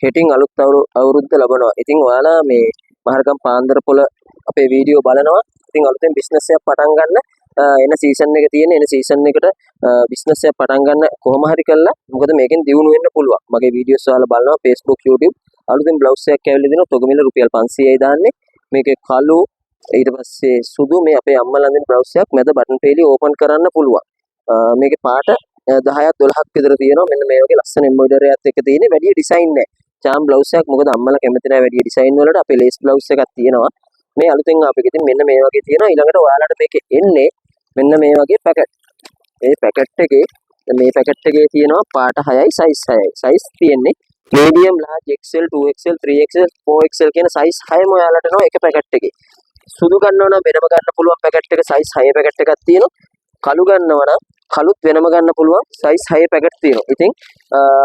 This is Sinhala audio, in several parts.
හෙටින් අලුත් අවුරුද්ද ලබනවා. ඉතින් ඔයාලා මේ මහරගම් පාන්දරපොළ අපේ වීඩියෝ බලනවා. ඉතින් අලුතෙන් බිස්නස් එකක් පටන් ගන්න එන සීසන් එක තියෙන එන සීසන් එකට බිස්නස් එකක් පටන් ගන්න කොහොම හරි කළා. මොකද මේකෙන් දියුණු වෙන්න පුළුවන්. මගේ වීඩියෝස් ඔයාලා බලනවා Facebook YouTube. අලුතෙන් බ්ලවුස් එකක් ඇවිල්ලා දිනවා. තොගමිල රුපියල් 500යි දාන්නේ. මේකේ කළු ඊට පස්සේ සුදු මේ අපේ අම්මලා අඳින බ්ලවුස් එකක් මැද බටන් පේලි ඕපන් කරන්න පුළුවන්. මේකේ පාට 10ක් 12ක් විතර තියෙනවා. මෙන්න මේ වගේ ලස්සන එම්බ්‍රොයිඩරි එකක් එක තියෙන්නේ. වැඩි ඩිසයින් නැහැ. චාම් බ්ලවුස් එකක් මොකද අම්මලා කැමති නැහැ වැඩි ඩිසයින් වලට. අපේ ලේස් බ්ලවුස් එකක් තියෙනවා. මේ අලුතෙන් ආපෙක ඉතින් මෙන්න මේ වගේ තියෙනවා. ඊළඟට ඔයාලට මේකේ එන්නේ මෙන්න මේ වගේ පැකට්. මේ පැකට් එකේ තියෙනවා පාට 6යි සයිස් 6යි. සයිස් තියෙන්නේ medium large XL 2XL 3XL 4XL කියන සයිස් 6ම ඔයාලට එනවා එක පැකට් එකේ. සුදු ගන්නව නම් වෙනම ගන්න පුළුවන් පැකට් එක සයිස් 6 පැකට් එකක් තියෙනවා. කළු ගන්නව නම් කළුත් වෙනම ගන්න පුළුවන් සයිස් 6 පැකට් තියෙනවා. ඉතින්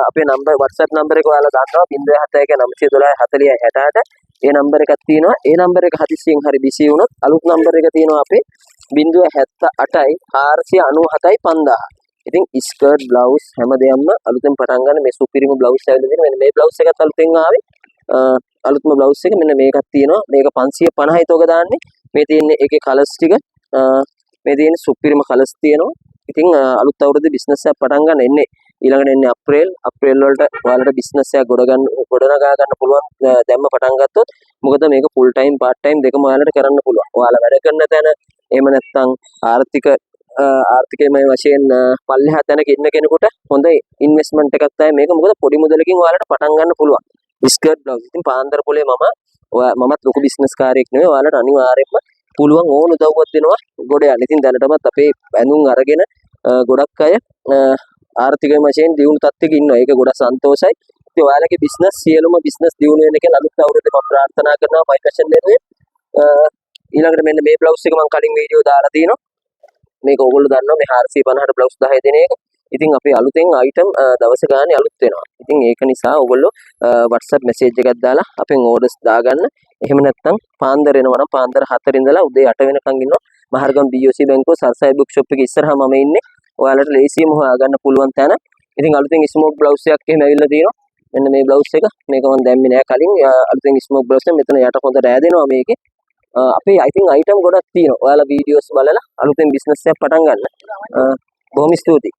අපේ නම්බර් WhatsApp නම්බර එක ඔයාලා ගන්නවා 071 912 40 68. ඒ නම්බර එකක් තියෙනවා. ඒ නම්බර එක හදිස්සියෙන් හරි බිසි වුණොත් අලුත් නම්බර එක තියෙනවා අපේ 078යි 497යි 5000. ඉතින් ස්කර්ට් බ්ලවුස් හැමදේම අලුතෙන් පටන් ගන්න මේ සුපිරිම බ්ලවුස් ඇවිල්ලා තියෙනවා. මෙන්න මේ බ්ලවුස් එකත් අලුතෙන් ආවේ. අලුත්ම බ්ලවුස් එක මෙන්න මේකක් තියෙනවා. මේක 550යි තෝග දාන්නේ. මේ තියෙන්නේ ඒකේ කලර්ස් ටික. මේ තියෙන්නේ සුපිරිම කලර්ස් තියෙනවා. ඉතින් අලුත් අවුරුද්දේ බිස්නස් එකක් පටන් ගන්න එන්නේ ඊළඟට එන්නේ අප්‍රේල් වලට ඔයාලට බිස්නස් එකක් ගොඩනගා ගන්න පුළුවන් දැම්ම පටන් ගත්තොත්. මොකද මේක ෆුල් ටයිම් පාර්ට් ටයිම් දෙකම ඔයාලට කරන්න පුළුවන්. ඔයාලා වැඩ කරන තැන එහෙම නැත්නම් ආර්ථිකමය වශයෙන් පල්ලෙහා තැනක ඉන්න කෙනෙකුට හොඳ ඉන්වෙස්ට්මන්ට් එකක් තමයි මේක. මොකද පොඩි මුදලකින් ඔයාලට පටන් ගන්න පුළුවන්. Skirt blouse. ඉතින් පාන්දරපොලේ මමත් ලොකු බිස්නස් කාර්යයක් නෙවෙයි. ඔයාලට අනිවාර්යයෙන්ම පුළුවන් ඕන උදව්වක් දෙනවා ගොඩ යන්න. ඉතින් දැනටමත් අපේ ඇඳුම් අරගෙන ගොඩක් අය ආර්ථිකමය වශයෙන් දියුණු තත්ත්වයක ඉන්නවා. ඒක ගොඩක් සන්තෝෂයි. ඉතින් ඔයාලගේ බිස්නස් සියලුම බිස්නස් දියුණු වෙන්න කියලා අලුත් අවුරුද්දේ මම ප්‍රාර්ථනා කරනවා මයි පැෂන් එකේ. ඊළඟට මෙන්න මේ බ්ලවුස් එක මම කලින් වීඩියෝ දාලා තියෙනවා. මේක ඕගොල්ලෝ දන්නවා මේ 450ට බ්ලවුස් 10 දෙන එක. ඉතින් අපි අලුතෙන් අයිටම් දවස ගානේ අලුත් වෙනවා. ඉතින් ඒක නිසා ඕගොල්ලෝ WhatsApp මැසේජ් එකක් දාලා අපෙන් ඕඩර්ස් දාගන්න. එහෙම නැත්නම් පාන්දර එනවා නම් පාන්දර 4 ඉඳලා උදේ 8 වෙනකන් ඉන්නවා. මහරගම BOC බැංකුව සර්සයි බුක් ෂොප් එකේ ඉස්සරහා මම ඉන්නේ. ඔයාලට ලේසියෙන්ම හොයාගන්න පුළුවන් තැන. ඉතින් අලුතෙන් ස්මෝක් බ්ලවුස් එකක් එහෙම ඇවිල්ලා තියෙනවා. මෙන්න මේ බ්ලවුස් එක. මේක මම දැම්මේ නෑ කලින්. අලුතෙන් ස්මෝක් බ්ලවුස් එක මෙතන යට හොඳ රෑදෙනවා මේකේ. අපේ I think අයිටම් ගොඩක් තියෙනවා. ඔයාලා වීඩියෝස් බලලා අලුතෙන් බිස්නස් එකක් පටන් ගන්න. බොහොම ස්තුතියි.